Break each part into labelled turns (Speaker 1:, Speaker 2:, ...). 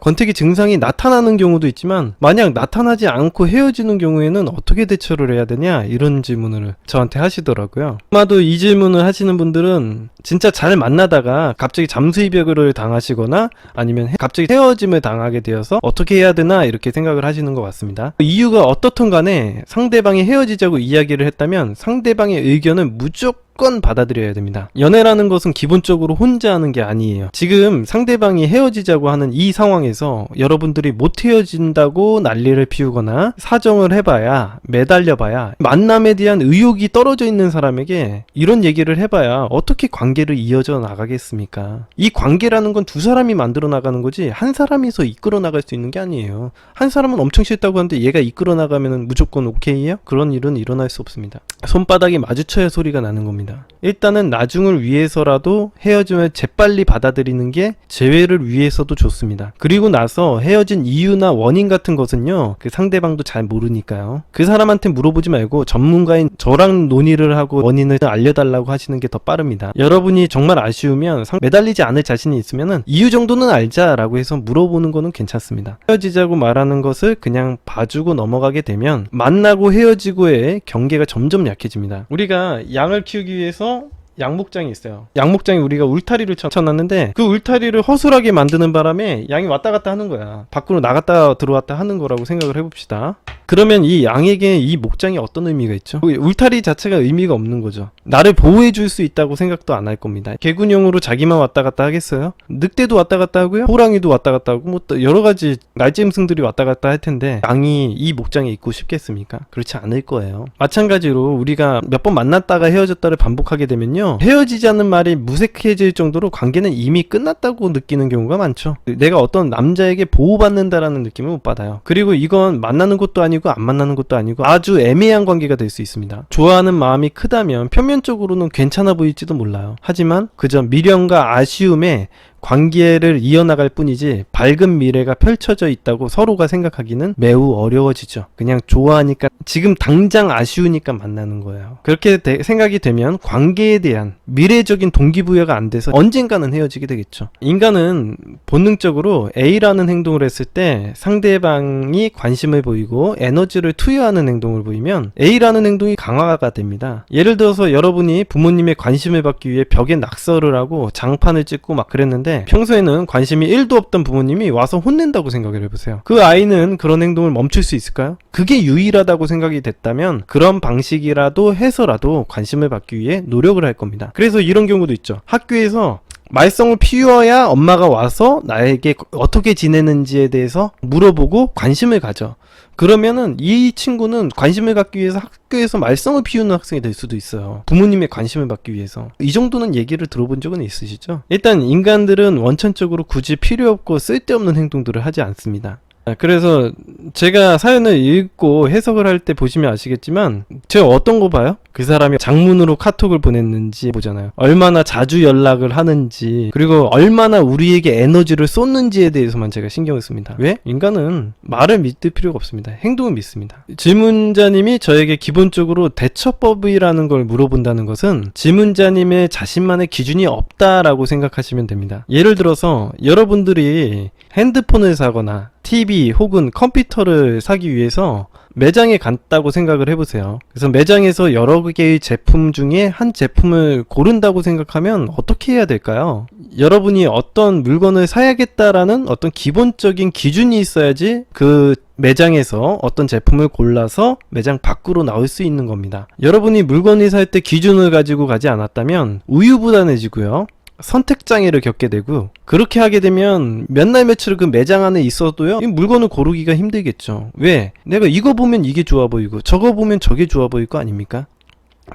Speaker 1: 권태기 증상이 나타나는 경우도 있지만 만약 나타나지 않고 헤어지는 경우에는 어떻게 대처를 해야 되냐 이런 질문을 저한테 하시더라고요. 아마도 이 질문을 하시는 분들은 진짜 잘 만나다가 갑자기 잠수이별을 당하시거나 아니면 갑자기 헤어짐을 당하게 되어서 어떻게 해야 되나 이렇게 생각을 하시는 것 같습니다. 이유가 어떻든 간에 상대방이 헤어지자고 이야기를 했다면 상대방의 의견은 무조건 받아들여야 됩니다. 연애라는 것은 기본적으로 혼자 하는 게 아니에요. 지금 상대방이 헤어지자고 하는 이 상황에서 여러분들이 못 헤어진다고 난리를 피우거나 사정을 해봐야, 매달려봐야, 만남에 대한 의욕이 떨어져 있는 사람에게 이런 얘기를 해봐야 어떻게 관계를 이어져 나가겠습니까? 이 관계라는 건 두 사람이 만들어 나가는 거지 한 사람이서 이끌어 나갈 수 있는 게 아니에요. 한 사람은 엄청 싫다고 하는데 얘가 이끌어 나가면 무조건 오케이예요? 그런 일은 일어날 수 없습니다. 손바닥이 마주쳐야 소리가 나는 겁니다. 일단은 나중을 위해서라도 헤어짐을 재빨리 받아들이는 게 재회를 위해서도 좋습니다. 그리고 나서 헤어진 이유나 원인 같은 것은요, 그 상대방도 잘 모르니까요. 그 사람한테 물어보지 말고 전문가인 저랑 논의를 하고 원인을 알려달라고 하시는 게 더 빠릅니다. 여러분이 정말 아쉬우면 매달리지 않을 자신이 있으면은 이유 정도는 알자라고 해서 물어보는 거는 괜찮습니다. 헤어지자고 말하는 것을 그냥 봐주고 넘어가게 되면 만나고 헤어지고의 경계가 점점 약해집니다. 우리가 양을 키우기 위해서 양목장이 있어요. 양목장에 우리가 울타리를 쳐놨는데 그 울타리를 허술하게 만드는 바람에 양이 왔다 갔다 하는 거야. 밖으로 나갔다 들어왔다 하는 거라고 생각을 해봅시다. 그러면 이 양에게 이 목장이 어떤 의미가 있죠? 울타리 자체가 의미가 없는 거죠. 나를 보호해 줄 수 있다고 생각도 안 할 겁니다. 개구녕으로 자기만 왔다 갔다 하겠어요? 늑대도 왔다 갔다 하고요, 호랑이도 왔다 갔다 하고 뭐 여러 가지 날짐승들이 왔다 갔다 할 텐데 양이 이 목장에 있고 싶겠습니까? 그렇지 않을 거예요. 마찬가지로 우리가 몇 번 만났다가 헤어졌다를 반복하게 되면요, 헤어지자는 말이 무색해질 정도로 관계는 이미 끝났다고 느끼는 경우가 많죠. 내가 어떤 남자에게 보호받는다라는 느낌을 못 받아요. 그리고 이건 만나는 것도 아니고 안 만나는 것도 아니고 아주 애매한 관계가 될 수 있습니다. 좋아하는 마음이 크다면 표면적으로는 괜찮아 보일지도 몰라요. 하지만 그저 미련과 아쉬움에 관계를 이어나갈 뿐이지 밝은 미래가 펼쳐져 있다고 서로가 생각하기는 매우 어려워지죠. 그냥 좋아하니까, 지금 당장 아쉬우니까 만나는 거예요. 그렇게 생각이 되면 관계에 대한 미래적인 동기부여가 안 돼서 언젠가는 헤어지게 되겠죠. 인간은 본능적으로 A라는 행동을 했을 때 상대방이 관심을 보이고 에너지를 투여하는 행동을 보이면 A라는 행동이 강화가 됩니다. 예를 들어서 여러분이 부모님의 관심을 받기 위해 벽에 낙서를 하고 장판을 찍고 막 그랬는데 평소에는 관심이 1도 없던 부모님이 와서 혼낸다고 생각을 해보세요. 그 아이는 그런 행동을 멈출 수 있을까요? 그게 유일하다고 생각이 됐다면 그런 방식이라도 해서라도 관심을 받기 위해 노력을 할 겁니다. 그래서 이런 경우도 있죠. 학교에서 말썽을 피워야 엄마가 와서 나에게 어떻게 지내는지에 대해서 물어보고 관심을 가져. 그러면은 이 친구는 관심을 갖기 위해서 학교에서 말썽을 피우는 학생이 될 수도 있어요. 부모님의 관심을 받기 위해서. 이 정도는 얘기를 들어본 적은 있으시죠? 일단 인간들은 원천적으로 굳이 필요 없고 쓸데없는 행동들을 하지 않습니다. 그래서 제가 사연을 읽고 해석을 할 때 보시면 아시겠지만 제가 어떤 거 봐요? 그 사람이 장문으로 카톡을 보냈는지 보잖아요. 얼마나 자주 연락을 하는지, 그리고 얼마나 우리에게 에너지를 쏟는지에 대해서만 제가 신경을 씁니다. 왜? 인간은 말을 믿을 필요가 없습니다. 행동을 믿습니다. 질문자님이 저에게 기본적으로 대처법이라는 걸 물어본다는 것은 질문자님의 자신만의 기준이 없다라고 생각하시면 됩니다. 예를 들어서 여러분들이 핸드폰을 사거나 TV 혹은 컴퓨터를 사기 위해서 매장에 갔다고 생각을 해보세요. 그래서 매장에서 여러 개의 제품 중에 한 제품을 고른다고 생각하면 어떻게 해야 될까요? 여러분이 어떤 물건을 사야겠다라는 어떤 기본적인 기준이 있어야지 그 매장에서 어떤 제품을 골라서 매장 밖으로 나올 수 있는 겁니다. 여러분이 물건을 살 때 기준을 가지고 가지 않았다면 우유부단해지고요, 선택장애를 겪게 되고, 그렇게 하게 되면 몇 날 며칠 그 매장 안에 있어도요, 이 물건을 고르기가 힘들겠죠. 왜? 내가 이거 보면 이게 좋아 보이고 저거 보면 저게 좋아 보일 거 아닙니까?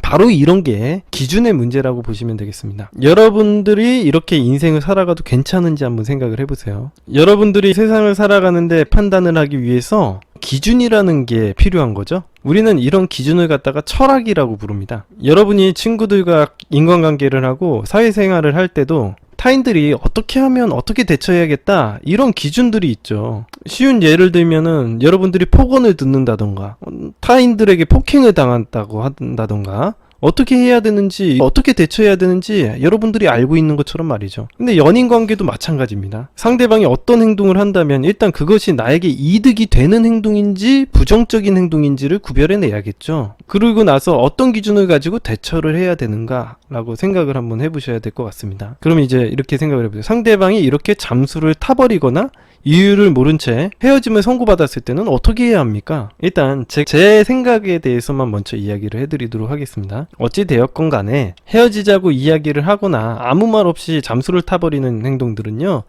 Speaker 1: 바로 이런 게 기준의 문제라고 보시면 되겠습니다. 여러분들이 이렇게 인생을 살아가도 괜찮은지 한번 생각을 해보세요. 여러분들이 세상을 살아가는데 판단을 하기 위해서 기준이라는 게 필요한 거죠. 우리는 이런 기준을 갖다가 철학이라고 부릅니다. 여러분이 친구들과 인간관계를 하고 사회생활을 할 때도 타인들이 어떻게 하면 어떻게 대처해야겠다, 이런 기준들이 있죠. 쉬운 예를 들면은 여러분들이 폭언을 듣는다던가 타인들에게 폭행을 당한다고 한다던가 어떻게 해야 되는지, 어떻게 대처해야 되는지 여러분들이 알고 있는 것처럼 말이죠. 근데 연인 관계도 마찬가지입니다. 상대방이 어떤 행동을 한다면 일단 그것이 나에게 이득이 되는 행동인지 부정적인 행동인지를 구별해내야겠죠. 그러고 나서 어떤 기준을 가지고 대처를 해야 되는가 라고 생각을 한번 해보셔야 될 것 같습니다. 그럼 이제 이렇게 생각을 해보세요. 상대방이 이렇게 잠수를 타버리거나 이유를 모른 채 헤어짐을 선고받았을 때는 어떻게 해야 합니까? 일단 제 생각에 대해서만 먼저 이야기를 해드리도록 하겠습니다. 어찌 되었건 간에 헤어지자고 이야기를 하거나 아무 말 없이 잠수를 타버리는 행동들은요,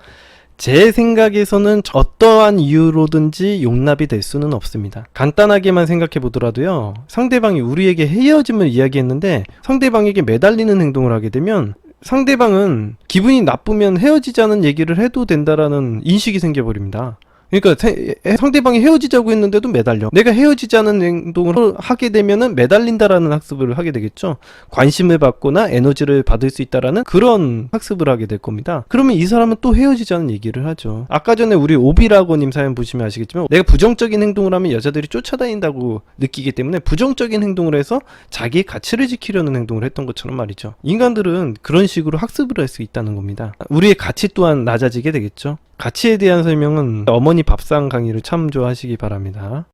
Speaker 1: 제 생각에서는 어떠한 이유로든지 용납이 될 수는 없습니다. 간단하게만 생각해 보더라도요, 상대방이 우리에게 헤어짐을 이야기했는데 상대방에게 매달리는 행동을 하게 되면 상대방은 기분이 나쁘면 헤어지자는 얘기를 해도 된다라는 인식이 생겨버립니다. 그러니까 상대방이 헤어지자고 했는데도 매달려. 내가 헤어지자는 행동을 하게 되면은 매달린다라는 학습을 하게 되겠죠. 관심을 받거나 에너지를 받을 수 있다라는 그런 학습을 하게 될 겁니다. 그러면 이 사람은 또 헤어지자는 얘기를 하죠. 아까 전에 우리 오비라고님 사연 보시면 아시겠지만, 내가 부정적인 행동을 하면 여자들이 쫓아다닌다고 느끼기 때문에 부정적인 행동을 해서 자기의 가치를 지키려는 행동을 했던 것처럼 말이죠. 인간들은 그런 식으로 학습을 할 수 있다는 겁니다. 우리의 가치 또한 낮아지게 되겠죠. 가치에 대한 설명은 어머니 밥상 강의를 참조하시기 바랍니다.